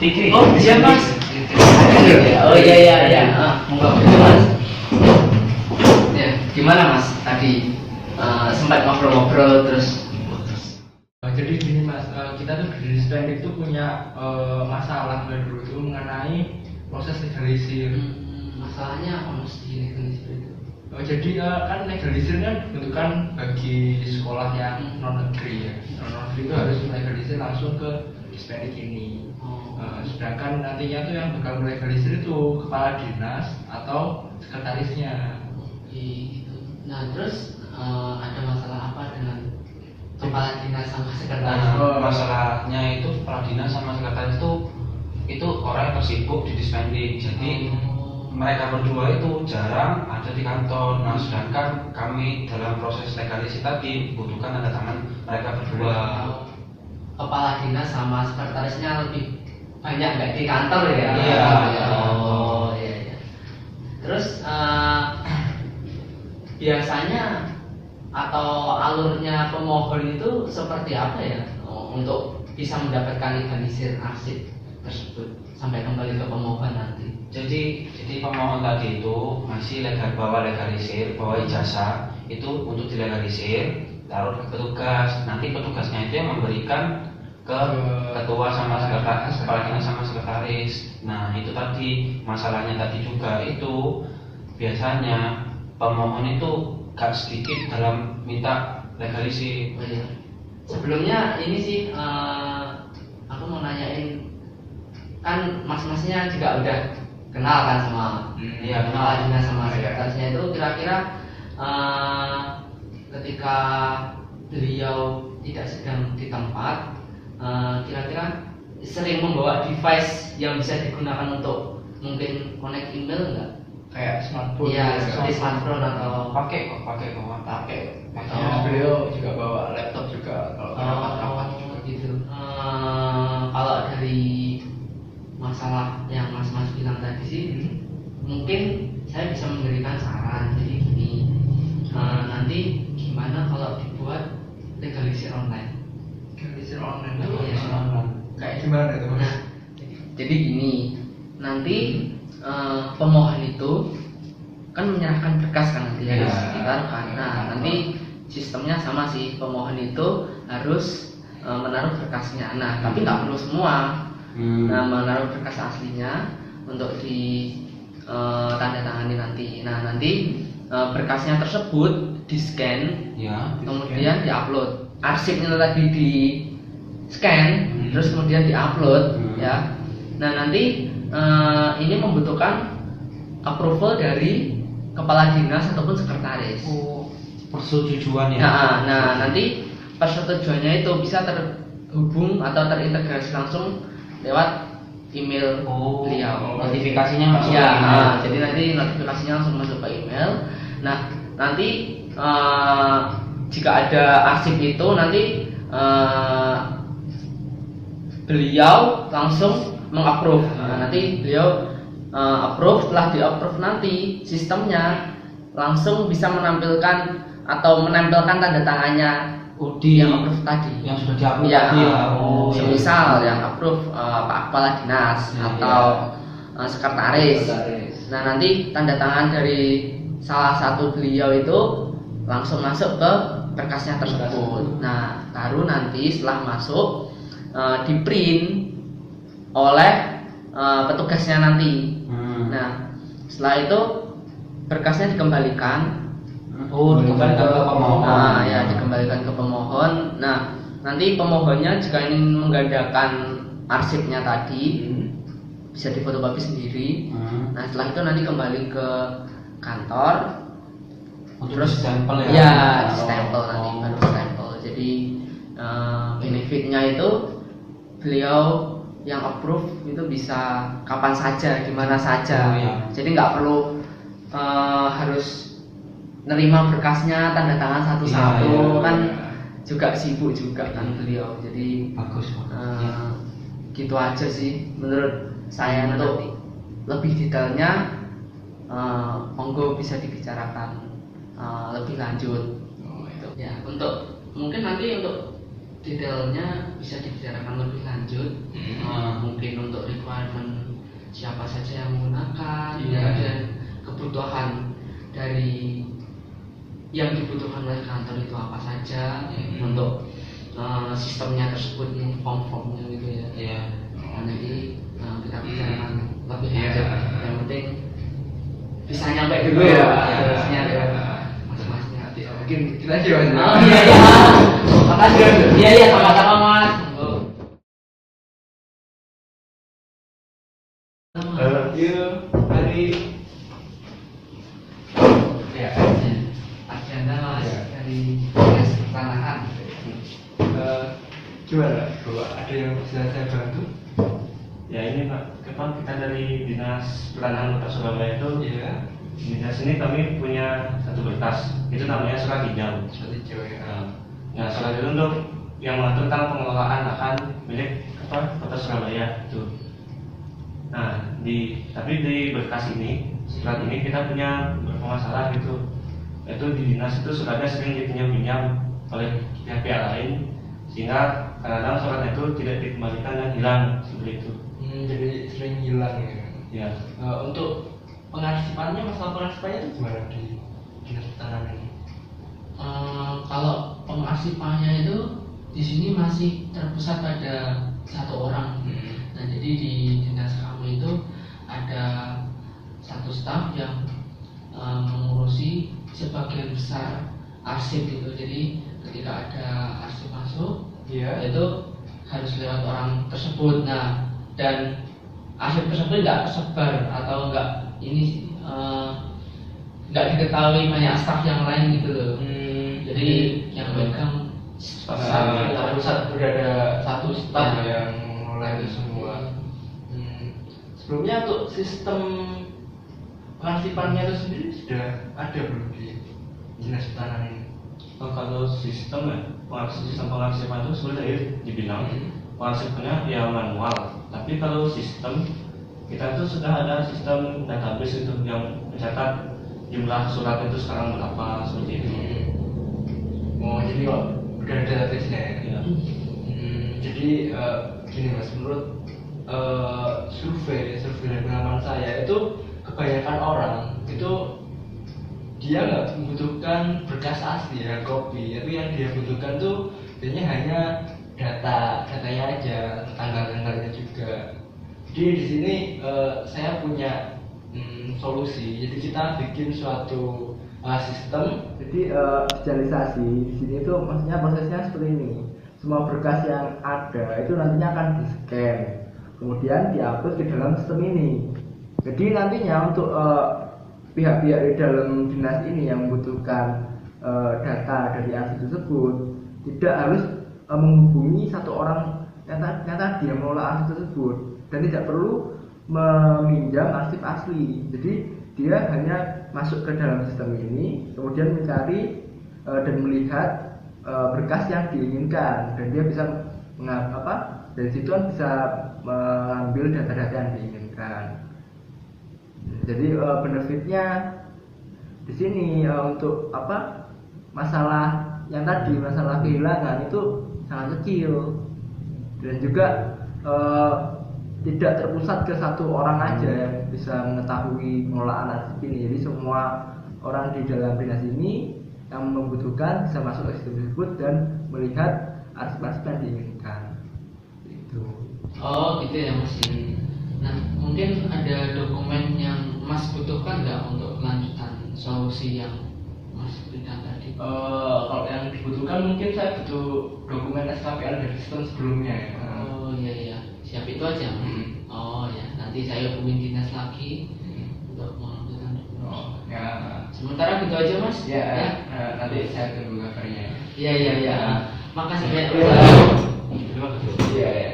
Oh iya mas. Oh iya. Monggo mas. Ya, gimana mas tadi sempat ngobrol-ngobrol terus. Jadi gini mas, kita tuh di Dispendik tuh punya masalah dulu itu mengenai proses legalisir. Masalahnya apa mas di legalisir itu? Jadi kan legalisir kan dibentukkan bagi sekolah yang non negeri ya. Non negeri itu harus legalisir langsung ke Dispendik ini. Sedangkan nantinya tuh yang bakal legalisir itu kepala dinas atau sekretarisnya. Gitu. Nah terus ada masalah apa dengan kepala dinas sama sekretaris? Masalahnya itu kepala dinas sama sekretaris itu orang yang tersibuk di Dispendik. Jadi mereka berdua itu jarang ada di kantor. Nah, sedangkan kami dalam proses legalisasi tadi butuhkan tanda tangan mereka berdua. Kepala dinas sama sekretarisnya lebih banyak nggak di kantor ya? Iya. Oh iya. Terus biasanya atau alurnya pemohon itu seperti apa ya untuk bisa mendapatkan legalisir arsip tersebut sampai kembali ke pemohon nanti? Jadi pemohon tadi itu masih bawa legalisir, bawa ijazah itu untuk dilegalisir, taruh ke petugas. Nanti petugasnya itu yang memberikan ke ketua sama sekretaris, kepala dinas sama sekretaris. Nah itu tadi masalahnya tadi juga itu biasanya pemohon itu gak sedikit dalam minta legalisir. Sebelumnya ini sih aku mau nanyain, kan mas-masnya juga udah kenal kan sama kepala dinas sama sekretarisnya itu, kira-kira ketika beliau tidak sedang di tempat, kira-kira sering membawa device yang bisa digunakan untuk mungkin connect email enggak? Kayak smartphone. Iya, seperti smartphone atau pakai kok. Makanya beliau juga bawa laptop juga kalau rapat-rapat juga gitu. Kalau dari masalah yang mas-mas bilang tadi sih, mungkin saya bisa memberikan saran. Jadi gini, nanti gimana kalau dibuat legalisir online? legalisir online Iya, itu online. kayak gimana itu mas? Nah, jadi gini, nanti pemohon itu kan menyerahkan berkas kan nanti Iya. harus ditaruhkan. Nah, nanti sistemnya sama sih, pemohon itu harus menaruh berkasnya. Nah, tapi nggak perlu semua. Nah, menaruh berkas aslinya untuk di tanda tangani nanti. Nah, nanti berkasnya tersebut di scan, Ya. kemudian diupload. Arsipnya tadi di scan, terus kemudian diupload, ya. Nah, nanti ini membutuhkan approval dari kepala dinas ataupun sekretaris. Persetujuan ya. Nah, nanti persetujuannya itu bisa terhubung atau terintegrasi langsung lewat email beliau. Notifikasinya masuk Ya, ke email. jadi nanti notifikasinya langsung masuk ke email. Nah, nanti jika ada arsip itu nanti beliau langsung mengapprove. Nah, nanti beliau approve, setelah di-approve nanti sistemnya langsung bisa menampilkan atau menempelkan tanda tangannya yang approve tadi. Yang sudah di-upload Ya, tadi ya. semisal yang approve Pak Kepala Dinas atau sekretaris. Nah, nanti tanda tangan dari salah satu beliau itu langsung masuk ke berkasnya tersebut. Nah, baru nanti setelah masuk di print oleh petugasnya nanti. Nah, setelah itu berkasnya dikembalikan. Dikembalikan ke pemohon. Nah, ya dikembalikan ke pemohon. Nah, nanti pemohonnya jika ingin menggandakan arsipnya tadi bisa difotokopi sendiri. Nah, setelah itu nanti kembali ke kantor. Terus stempel ya. Ya, di stempel nanti baru stempel. Jadi benefitnya itu beliau yang approve itu bisa kapan saja, gimana saja. Jadi nggak perlu harus nerima berkasnya tanda tangan satu-satu, kan juga sibuk juga kan beliau. Jadi bagus. Gitu aja sih menurut saya. Untuk lebih detailnya monggo bisa dibicarakan lebih lanjut. Ya, untuk mungkin nanti untuk detailnya bisa dibicarakan lebih lanjut. Mungkin untuk requirement siapa saja yang menggunakan, dan kebutuhan dari yang dibutuhkan oleh kantor itu apa saja, untuk sistemnya tersebut, form-formnya gitu ya. Nanti kita bicarakan lebih lanjut. Yang penting bisa nyampe dulu ya, harusnya ya mas-masnya. Mungkin kita aja mas. Oh iya iya, makasih. Iya iya, sama-sama mas. Yuk, hari ya agenda mas Ya. dari dinas pertanahan. Gimana? Bahwa ada yang bisa saya bantu? Ya ini Pak, kita dari Dinas Pertanahan Kota Surabaya itu, Iya. dinas ini kami punya satu berkas, itu namanya surat hijau. Seperti cewek. Nah surat itu untuk yang mengatur tentang pengelolaan lahan milik Kota Surabaya itu. Nah tapi di berkas ini, surat ini kita punya beberapa masalah gitu. Itu di dinas itu suratnya sering dipinjam-pinjam oleh pihak-pihak lain, sehingga kadang-kadang suratnya itu tidak dikembalikan dan hilang seperti itu. Jadi sering hilang ya. Ya. Untuk pengarsipannya, masalah pengarsipannya itu gimana di dinas pertanahan ini? Kalau pengarsipannya itu di sini masih terpusat pada satu orang. Nah jadi di dinas kami itu ada satu staf yang mengurusi sebagian besar arsip gitu. Jadi ketika ada arsip masuk, itu harus lewat orang tersebut. Nah dan arsip tersebut nggak tersebar atau nggak nggak diketahui banyak staf yang lain gitu loh. Jadi yang megang udah ada satu staf yang mulai itu semua. Sebelumnya untuk sistem pengarsipannya itu sendiri sudah ada belum di dinas pertanahan ini? Kalau sistem pengarsipan itu seperti tadi dibilang, pengarsipannya ya manual. Tapi kalau sistem kita itu sudah ada sistem database itu yang mencatat jumlah surat itu sekarang berapa seperti itu. Oh jadi kok udah ada database-nya ya? Ya. Jadi gini mas, menurut survei dari pengalaman saya itu kebanyakan orang itu dia nggak membutuhkan berkas asli ya copy, tapi yang dia butuhkan tuh biasanya hanya datanya aja, tanggal-tanggalnya juga. Jadi di sini saya punya solusi. Jadi kita bikin suatu sistem. Jadi digitalisasi di sini itu maksudnya prosesnya seperti ini. Semua berkas yang ada itu nantinya akan di-scan, kemudian diupload ke dalam sistem ini. Jadi nantinya untuk pihak-pihak di dalam dinas ini yang membutuhkan data dari arsip tersebut tidak harus menghubungi satu orang yang tadi yang mengelola arsip tersebut, dan tidak perlu meminjam arsip asli. Jadi dia hanya masuk ke dalam sistem ini, kemudian mencari dan melihat berkas yang diinginkan, dan dia bisa dari situ kan bisa mengambil data-data yang diinginkan. Jadi benefitnya di sini untuk masalah yang tadi, masalah kehilangan itu sangat kecil, dan juga tidak terpusat ke satu orang aja yang bisa mengetahui pengelolaan arsip ini. Jadi semua orang di dalam dinas ini yang membutuhkan bisa masuk ke sistem tersebut dan melihat arsip-arsip yang diinginkan. Itu. Oh gitu ya mas. Nah mungkin ada dokumen yang mas butuhkan nggak untuk kelanjutan solusi yang mas berikan tadi? Kalau yang dibutuhkan mungkin saya butuh dokumen SKPL dari sistem sebelumnya ya. Oh iya iya, siap itu aja. Oh ya, nanti saya hubungin dinas lagi untuk mengajukan dokumen. Oh ya. Sementara gitu aja mas. Ya. Nanti saya tunggu kabarnya. Iya iya iya. Makasih banyak. Terima kasih. Iya ya.